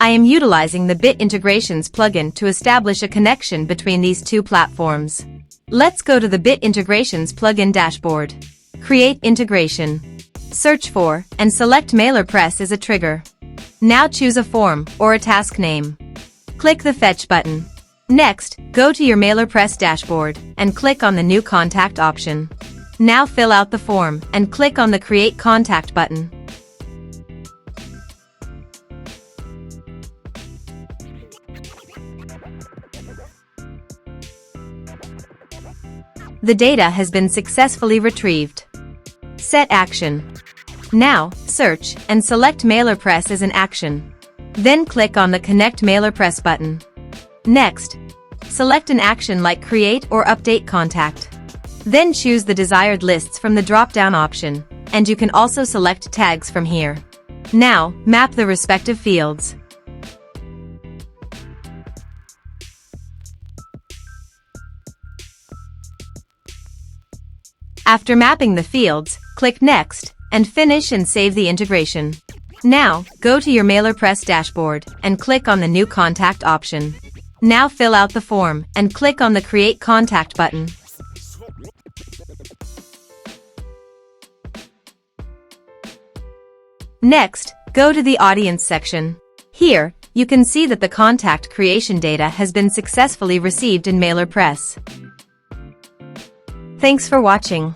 I am utilizing the BitIntegrations plugin to establish a connection between these two platforms. Let's go to the BitIntegrations plugin dashboard. Create integration. Search for and select MailerPress as a trigger. Now choose a form or a task name. Click the Fetch button. Next, go to your MailerPress dashboard and click on the New Contact option. Now fill out the form and click on the Create Contact button. The data has been successfully retrieved. Set action. Now, search and select MailerPress as an action. Then click on the Connect MailerPress button. Next, select an action like Create or Update Contact. Then choose the desired lists from the drop-down option, and you can also select tags from here. Now, map the respective fields. After mapping the fields, click Next, and finish and save the integration. Now, go to your MailerPress dashboard and click on the New Contact option. Now fill out the form and click on the Create Contact button. Next, go to the Audience section. Here, you can see that the contact creation data has been successfully received in MailerPress. Thanks for watching.